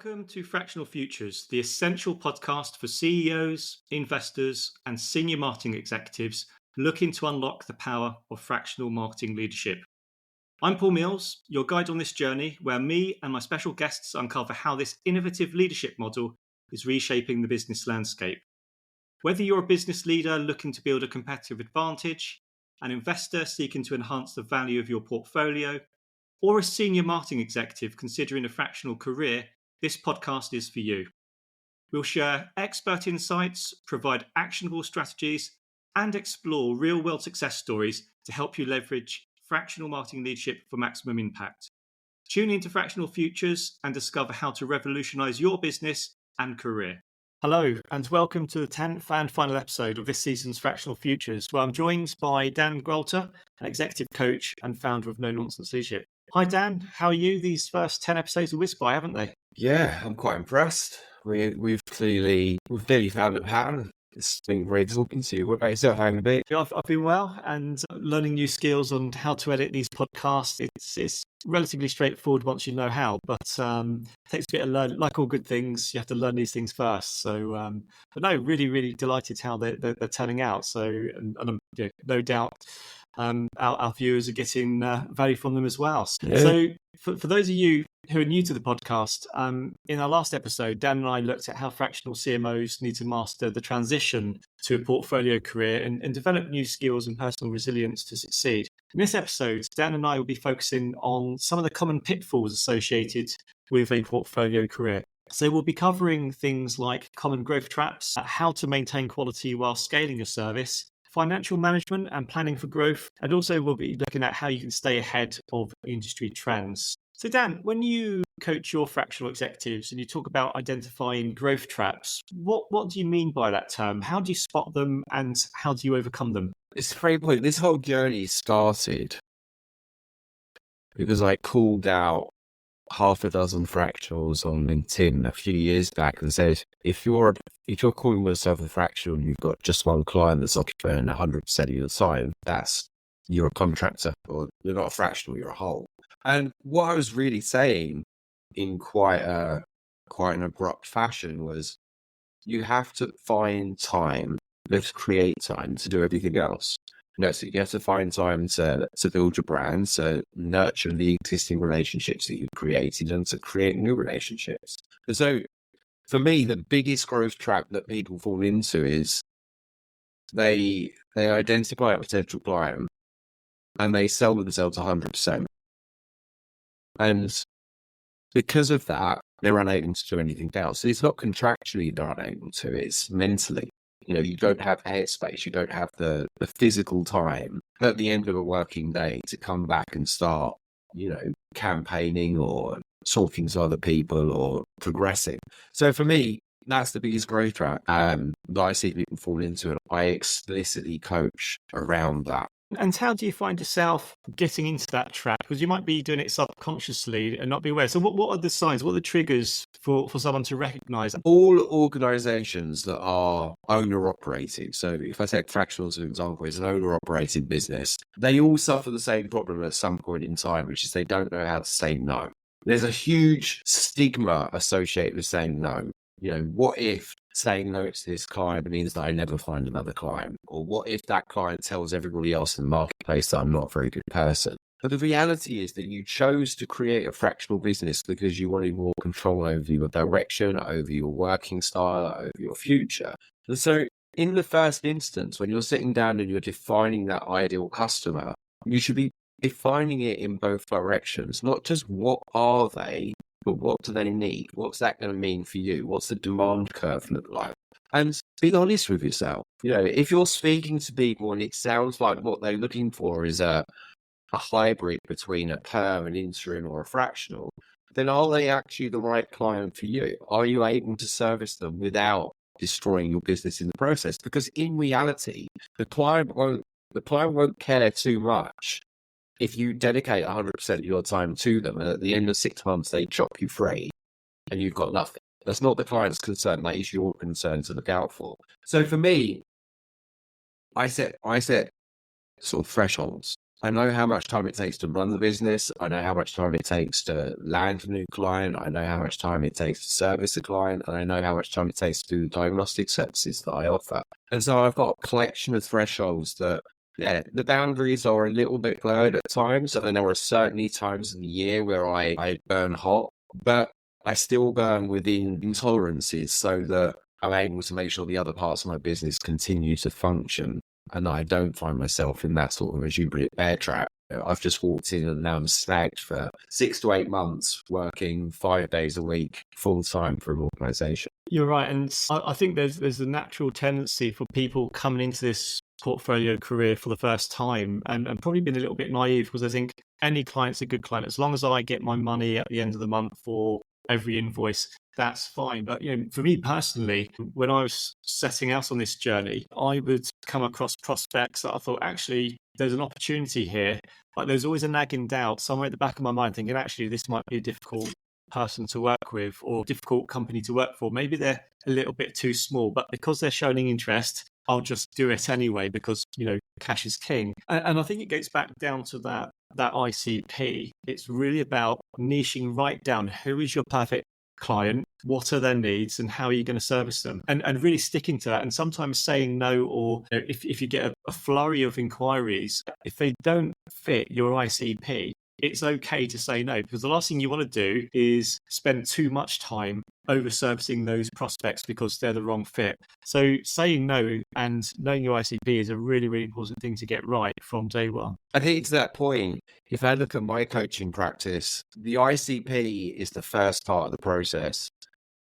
Welcome to Fractional Futures, the essential podcast for CEOs, investors, and senior marketing executives looking to unlock the power of fractional marketing leadership. I'm Paul Mills, your guide on this journey, where me and my special guests uncover how this innovative leadership model is reshaping the business landscape. Whether you're a business leader looking to build a competitive advantage, an investor seeking to enhance the value of your portfolio, or a senior marketing executive considering a fractional career, this podcast is for you. We'll share expert insights, provide actionable strategies, and explore real-world success stories to help you leverage fractional marketing leadership for maximum impact. Tune into Fractional Futures and discover how to revolutionize your business and career. Hello, and welcome to the 10th and final episode of this season's Fractional Futures, where I'm joined by Dan Gwalter, an executive coach and founder of No Nonsense Leadership. Hi Dan, how are you? These first 10 episodes have whizzed by, haven't they? Yeah, I'm quite impressed. We've clearly found a pattern. It's been great talking to you. What about yourself? How have you been? I've been well and learning new skills on how to edit these podcasts. It's relatively straightforward once you know how, but it takes a bit of learning. Like all good things, you have to learn these things first. So, but no, really delighted how they're turning out. So, and I'm no doubt our viewers are getting value from them as well. Yeah. So, for those of you who are new to the podcast, in our last episode, Dan and I looked at how fractional CMOs need to master the transition to a portfolio career and develop new skills and personal resilience to succeed. In this episode, Dan and I will be focusing on some of the common pitfalls associated with a portfolio career. So we'll be covering things like common growth traps, how to maintain quality while scaling your service, financial management and planning for growth, and also we'll be looking at how you can stay ahead of industry trends. So Dan, when you coach your fractional executives and you talk about identifying growth traps, what do you mean by that term? How do you spot them and how do you overcome them? It's a great point. This whole journey started because I called out half a dozen fractionals on LinkedIn a few years back and said, if you're calling yourself a fractional and you've got just one client that's occupying 100% of your time, you're a contractor, or you're not a fractional, you're a whole. And what I was really saying in quite an abrupt fashion was, you have to find time, you have to create time to do everything else. So you have to find time to build your brand, to nurture the existing relationships that you've created and to create new relationships. And so for me, the biggest growth trap that people fall into is they identify a potential client and they sell themselves 100%. And because of that, they're unable to do anything else. It's not contractually they're unable to, it's mentally. You don't have headspace, you don't have the physical time at the end of a working day to come back and start, campaigning or talking to other people or progressing. So for me, that's the biggest growth trap that I see people fall into, and I explicitly coach around that. And how do you find yourself getting into that trap? Because you might be doing it subconsciously and not be aware. So what are the signs, what are the triggers for someone to recognize? All organizations that are owner-operated, so if I take fractional as an example, it's an owner-operated business, they all suffer the same problem at some point in time, which is they don't know how to say no. There's a huge stigma associated with saying no. What if saying no to this client means that I never find another client? Or what if that client tells everybody else in the marketplace that I'm not a very good person? But the reality is that you chose to create a fractional business because you wanted more control over your direction, over your working style, over your future. And so in the first instance, when you're sitting down and you're defining that ideal customer, you should be defining it in both directions, not just what are they, but what do they need? What's that going to mean for you? What's the demand curve look like? And be honest with yourself. If you're speaking to people and it sounds like what they're looking for is a hybrid between a perm, an interim, or a fractional, then are they actually the right client for you? Are you able to service them without destroying your business in the process? Because in reality, the client won't care too much if you dedicate 100% of your time to them, and at the end of 6 months, they chop you free and you've got nothing. That's not the client's concern. That is your concern to look out for. So for me, I set sort of thresholds. I know how much time it takes to run the business. I know how much time it takes to land a new client. I know how much time it takes to service a client. And I know how much time it takes to do the diagnostic services that I offer. And so I've got a collection of thresholds that, yeah, the boundaries are a little bit blurred at times. And there are certainly times in the year where I burn hot, but I still burn within tolerances so that I'm able to make sure the other parts of my business continue to function. And I don't find myself in that sort of exuberant bear trap. I've just walked in and now I'm snagged for 6 to 8 months working 5 days a week full time for an organization. You're right. And I think there's a natural tendency for people coming into this portfolio career for the first time and probably been a little bit naive, because I think any client's a good client. As long as I get my money at the end of the month for every invoice, that's fine. But for me personally, when I was setting out on this journey, I would come across prospects that I thought, actually, there's an opportunity here. But there's always a nagging doubt somewhere at the back of my mind thinking, actually, this might be a difficult person to work with or difficult company to work for. Maybe they're a little bit too small, but because they're showing interest, I'll just do it anyway because, cash is king. And I think it goes back down to that ICP. It's really about niching right down. Who is your perfect client? What are their needs and how are you going to service them? And really sticking to that. And sometimes saying no, or if you get a flurry of inquiries, if they don't fit your ICP, it's okay to say no, because the last thing you want to do is spend too much time over servicing those prospects because they're the wrong fit. So saying no and knowing your ICP is a really, really important thing to get right from day one. I think to that point, if I look at my coaching practice, the ICP is the first part of the process.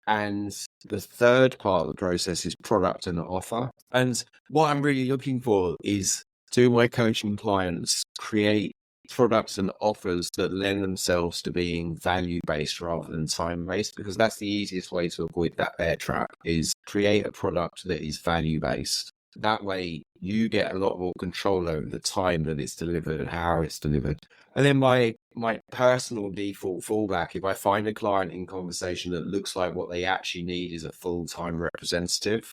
And the third part of the process is product and offer. And what I'm really looking for is, do my coaching clients create products and offers that lend themselves to being value-based rather than time-based? Because that's the easiest way to avoid that bear trap, is create a product that is value-based. That way you get a lot more control over the time that it's delivered and how it's delivered. And then my personal default fallback, if I find a client in conversation that looks like what they actually need is a full-time representative,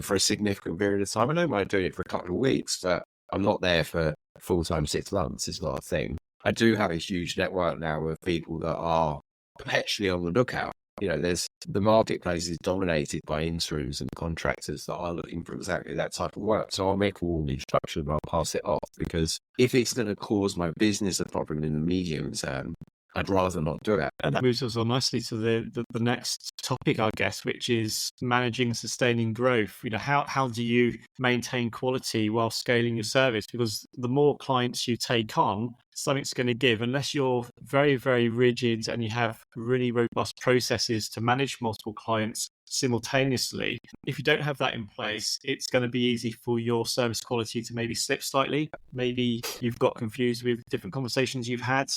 for a significant period of time, I don't mind doing it for a couple of weeks, but I'm not there for full-time 6 months. It's not a thing. I do have a huge network now of people that are perpetually on the lookout. There's the marketplace is dominated by interims and contractors that are looking for exactly that type of work. So I'll make a warm introduction and I'll pass it off, because if it's going to cause my business a problem in the medium term, I'd rather not do it. And that moves us on nicely to the next topic, I guess, which is managing and sustaining growth. How do you maintain quality while scaling your service? Because the more clients you take on, something's going to give. Unless you're very, very rigid and you have really robust processes to manage multiple clients simultaneously, if you don't have that in place, it's going to be easy for your service quality to maybe slip slightly. Maybe you've got confused with different conversations you've had.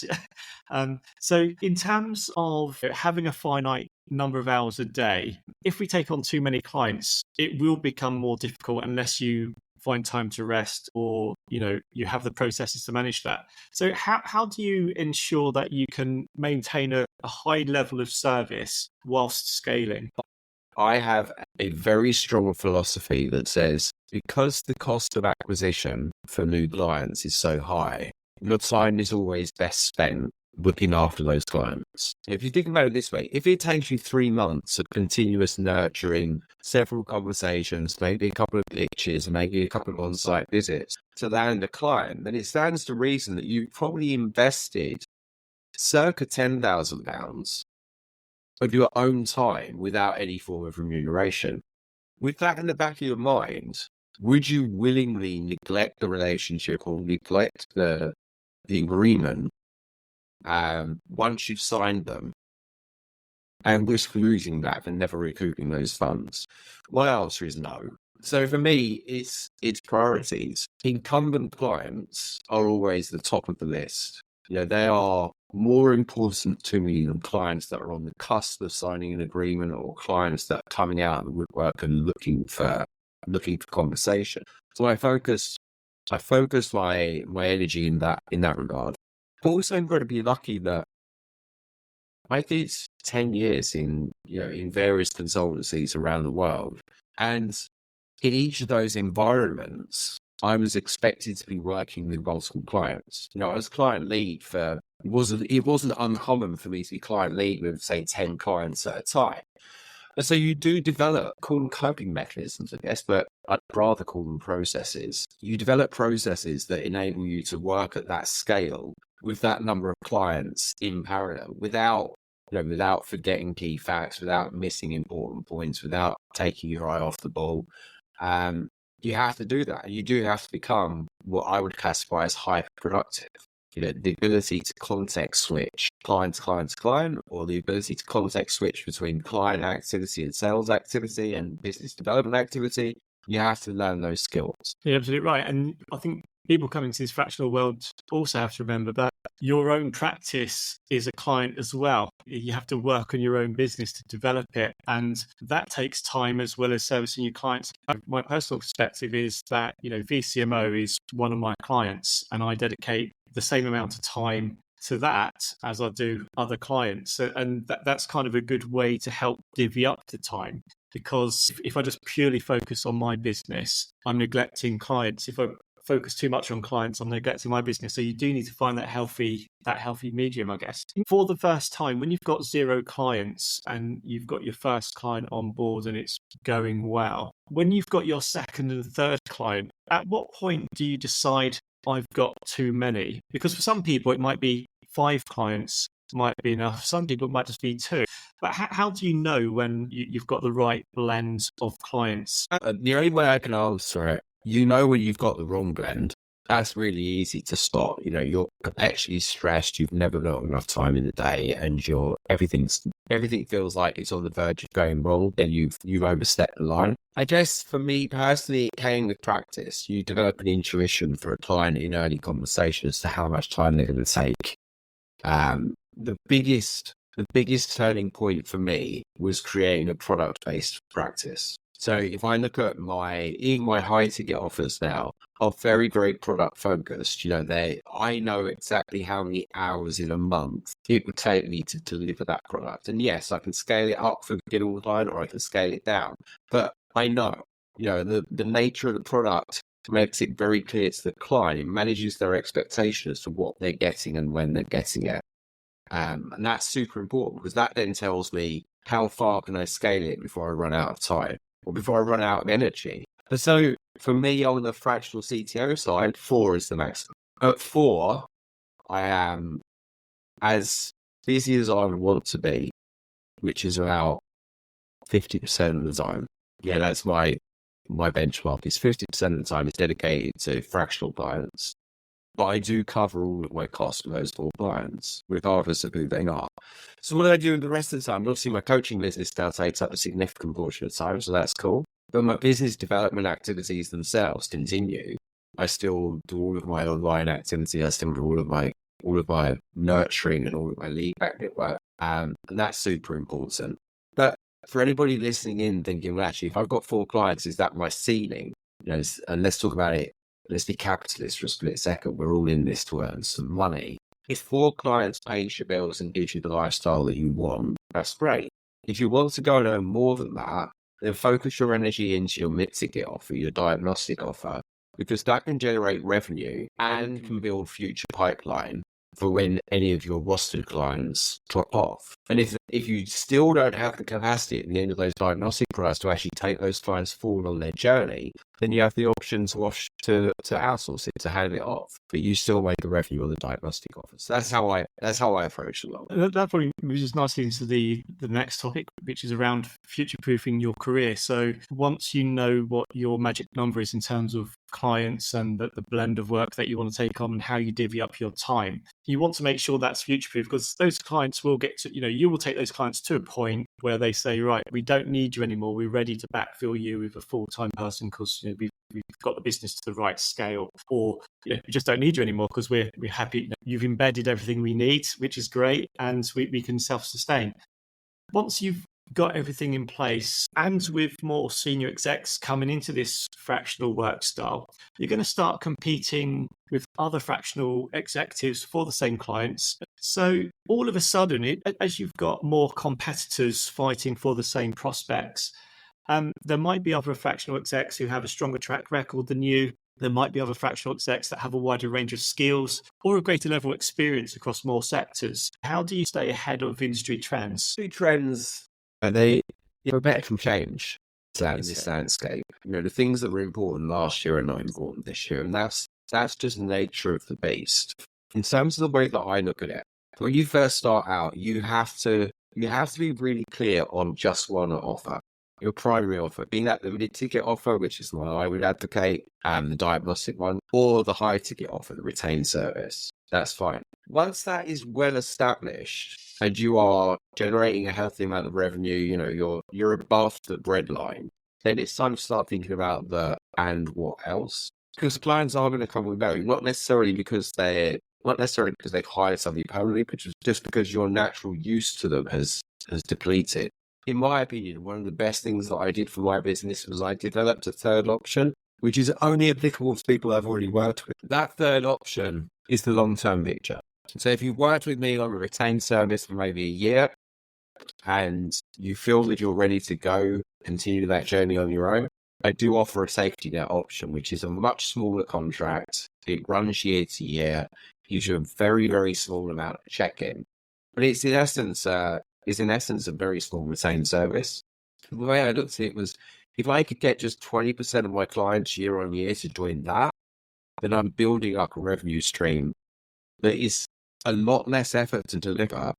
So in terms of having a finite number of hours a day, if we take on too many clients, it will become more difficult unless you find time to rest or, you have the processes to manage that. So how do you ensure that you can maintain a high level of service whilst scaling? I have a very strong philosophy that says, because the cost of acquisition for new clients is so high, your time is always best spent looking after those clients. If you think about it this way, if it takes you 3 months of continuous nurturing, several conversations, maybe a couple of pitches, maybe a couple of on-site visits to land a client, then it stands to reason that you've probably invested circa £10,000 of your own time without any form of remuneration. With that in the back of your mind, would you willingly neglect the relationship or neglect the agreement once you've signed them and risk losing that and never recouping those funds? My answer is no. So for me, it's priorities. Incumbent clients are always the top of the list. They are more important to me than clients that are on the cusp of signing an agreement or clients that are coming out of the woodwork and looking for conversation. So I focus my energy in that regard. But also I'm going to be lucky that I did 10 years in various consultancies around the world. And in each of those environments, I was expected to be working with multiple clients. I was client lead it wasn't uncommon for me to be client lead with, say, 10 clients at a time. And so you do develop, call them coping mechanisms, I guess, but I'd rather call them processes. You develop processes that enable you to work at that scale with that number of clients in parallel without forgetting key facts, without missing important points, without taking your eye off the ball. You have to do that. You do have to become what I would classify as hyper productive. The ability to context switch client to client to client, or the ability to context switch between client activity and sales activity and business development activity. You have to learn those skills. You're absolutely right. And I think people coming to this fractional world also have to remember that your own practice is a client as well. You have to work on your own business to develop it. And that takes time as well as servicing your clients. My personal perspective is that, VCMO is one of my clients, and I dedicate the same amount of time to that as I do other clients. And that's kind of a good way to help divvy up the time. Because if I just purely focus on my business, I'm neglecting clients. If I focus too much on clients, I'm neglecting my business. So you do need to find that healthy medium, I guess. For the first time, when you've got 0 clients and you've got your first client on board and it's going well, when you've got your second and third client, at what point do you decide I've got too many? Because for some people, it might be 5 clients might be enough. Some people it might just be 2. But how do you know when you've got the right blend of clients? The only way I can answer it, when you've got the wrong blend. That's really easy to spot. You're actually stressed. You've never got enough time in the day, and everything feels like it's on the verge of going wrong. Then you've overstepped the line. I guess for me personally, it came with practice. You develop an intuition for a client in early conversation as to how much time they're going to take. The biggest turning point for me was creating a product-based practice. So if I look at my high ticket offers now are very, very product focused. I know exactly how many hours in a month it would take me to deliver that product. And yes, I can scale it up for a beginner client, or I can scale it down. But I know, the nature of the product makes it very clear to the client. It manages their expectations to what they're getting and when they're getting it. And that's super important, because that then tells me how far can I scale it before I run out of time or before I run out of energy. And so for me, on the fractional CTO side, 4 is the maximum. At 4, I am as busy as I would want to be, which is about 50% of the time. Yeah, that's my benchmark. Is 50% of the time is dedicated to fractional clients. But I do cover all of my costs for those 4 clients, regardless of who they are. So what do I do the rest of the time? Obviously, my coaching business now takes up a significant portion of time, so that's cool. But my business development activities themselves continue. I still do all of my online activity. I still do all of my nurturing and all of my lead magnet work. And that's super important. But for anybody listening in thinking, well, actually, if I've got 4 clients, is that my ceiling? And let's talk about it. Let's be capitalist for a split second. We're all in this to earn some money. If 4 clients pays your bills and gives you the lifestyle that you want, that's great. If you want to go and earn more than that, then focus your energy into your mid-ticket offer, your diagnostic offer, because that can generate revenue and can build future pipeline for when any of your rostered clients drop off. And if you still don't have the capacity at the end of those diagnostic products to actually take those clients forward on their journey, then you have the option to outsource it, to hand it off, but you still make the revenue on the diagnostic offers. That's how I approach the world. That probably moves us nicely into the next topic, which is around future-proofing your career. So once you know what your magic number is in terms of clients and the blend of work that you want to take on and how you divvy up your time, you want to make sure that's future-proof, because those clients will get to, you will take those clients to a point where they say, right, we don't need you anymore. We're ready to backfill you with a full-time person because we've got the business to the right scale, or we just don't need you anymore because we're happy. You've embedded everything we need, which is great, and we can self-sustain. Once you've got everything in place, and with more senior execs coming into this fractional work style, you're going to start competing with other fractional executives for the same clients. So all of a sudden, as you've got more competitors fighting for the same prospects, there might be other fractional execs who have a stronger track record than you. There might be other fractional execs that have a wider range of skills or a greater level of experience across more sectors. How do you stay ahead of industry trends? Industry trends, they better from change in this landscape. The things that were important last year are not important this year, and that's just the nature of the beast. In terms of the way that I look at it, when you first start out, you have to be really clear on just one offer. Your primary offer, being that limited ticket offer, which is the one I would advocate, the diagnostic one, or the high ticket offer, the retained service. That's fine. Once that is well established and you are generating a healthy amount of revenue, you're above the bread line, then it's time to start thinking about the and what else. Because clients are going to come with value, not necessarily because they've hired somebody permanently, but just because your natural use to them has depleted. In my opinion, one of the best things that I did for my business was I developed a third option, which is only applicable to people I've already worked with. That third option is the long-term picture. So if you've worked with me on a retained service for maybe a year and you feel that you're ready to go continue that journey on your own, I do offer a safety net option, which is a much smaller contract. It runs year to year, gives you a very, very small amount of check-in. But it's in essence a very small retained service. The way I looked at it was, if I could get just 20% of my clients year on year to join that, then I'm building up a revenue stream that is a lot less effort to deliver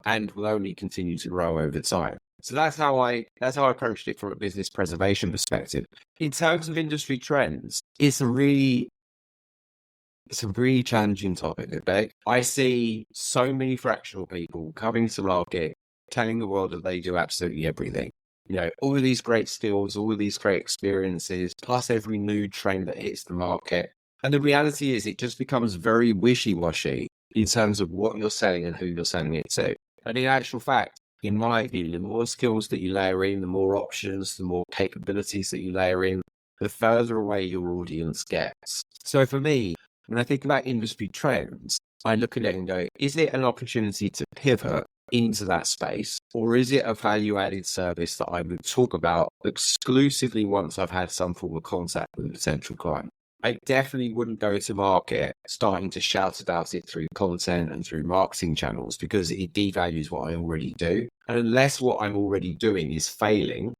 and will only continue to grow over time. So that's how I approached it from a business preservation perspective. In terms of industry trends, it's a really challenging topic, okay? I see so many fractional people coming to market, telling the world that they do absolutely everything. All of these great skills, all of these great experiences, plus every new trend that hits the market. And the reality is it just becomes very wishy-washy in terms of what you're selling and who you're selling it to. And in actual fact, in my opinion, the more skills that you layer in, the more options, the more capabilities that you layer in, the further away your audience gets. So for me, when I think about industry trends, I look at it and go, is it an opportunity to pivot into that space, or is it a value-added service that I would talk about exclusively once I've had some form of contact with a potential client? I definitely wouldn't go to market starting to shout about it through content and through marketing channels, because it devalues what I already do. And unless what I'm already doing is failing,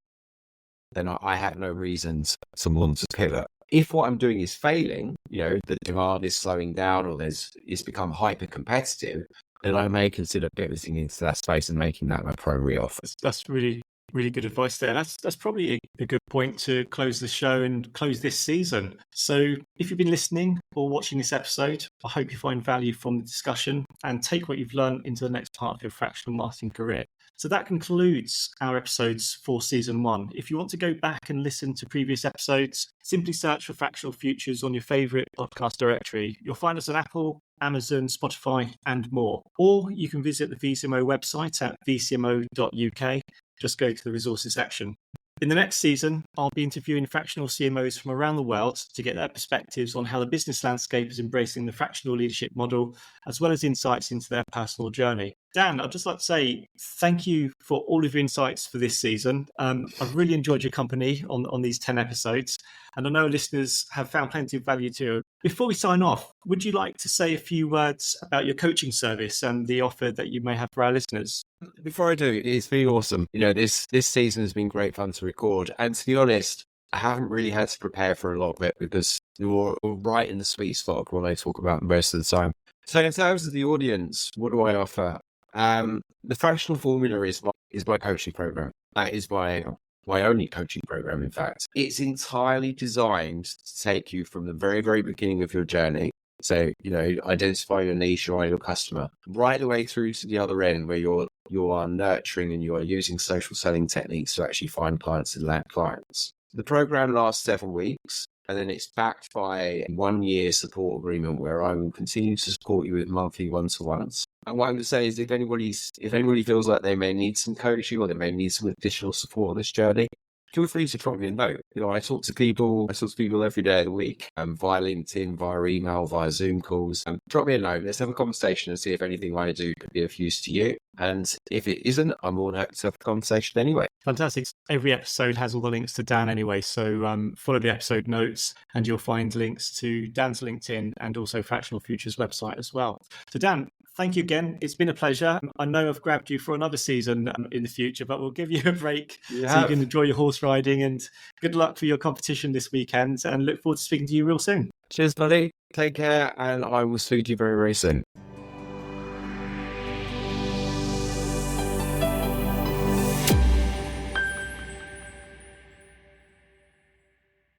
then I have no reason to want to pivot. If what I'm doing is failing, the demand is slowing down or it's become hyper competitive, then I may consider pivoting into that space and making that my primary offer. That's really, really good advice there. That's probably a good point to close the show and close this season. So if you've been listening or watching this episode, I hope you find value from the discussion and take what you've learned into the next part of your fractional marketing career. So that concludes our episodes for season 1. If you want to go back and listen to previous episodes, simply search for Fractional Futures on your favorite podcast directory. You'll find us on Apple, Amazon, Spotify, and more. Or you can visit the VCMO website at vcmo.uk. Just go to the resources section. In the next season, I'll be interviewing fractional CMOs from around the world to get their perspectives on how the business landscape is embracing the fractional leadership model, as well as insights into their personal journey. Dan, I'd just like to say thank you for all of your insights for this season. I've really enjoyed your company on these 10 episodes, and I know listeners have found plenty of value too. Before we sign off, would you like to say a few words about your coaching service and the offer that you may have for our listeners? Before I do, it's been awesome. This season has been great fun to record. And to be honest, I haven't really had to prepare for a lot of it because you're right in the sweet spot of what I talk about most of the time. So in terms of the audience, what do I offer? The Fractional Formula is my coaching program. That is my only coaching program, in fact. It's entirely designed to take you from the very, very beginning of your journey. So, identify your niche or your customer, right the way through to the other end where you are nurturing and you are using social selling techniques to actually find clients and land clients. The program lasts 7 weeks, and then it's backed by a 1-year support agreement where I will continue to support you with monthly one-to-ones. And what I'm going to say is if anybody feels like they may need some coaching or they may need some additional support on this journey, feel free to drop me a note. I talk to people every day of the week, via LinkedIn, via email, via Zoom calls. Drop me a note. Let's have a conversation and see if anything I do could be of use to you. And if it isn't, I'm more than happy to have a conversation anyway. Fantastic. Every episode has all the links to Dan anyway. So follow the episode notes and you'll find links to Dan's LinkedIn and also Fractional Futures website as well. So Dan, thank you again. It's been a pleasure. I know I've grabbed you for another season in the future, but we'll give you a break so you can enjoy your horse riding, and good luck for your competition this weekend, and look forward to speaking to you real soon. Cheers, buddy. Take care, and I will speak to you very, very soon.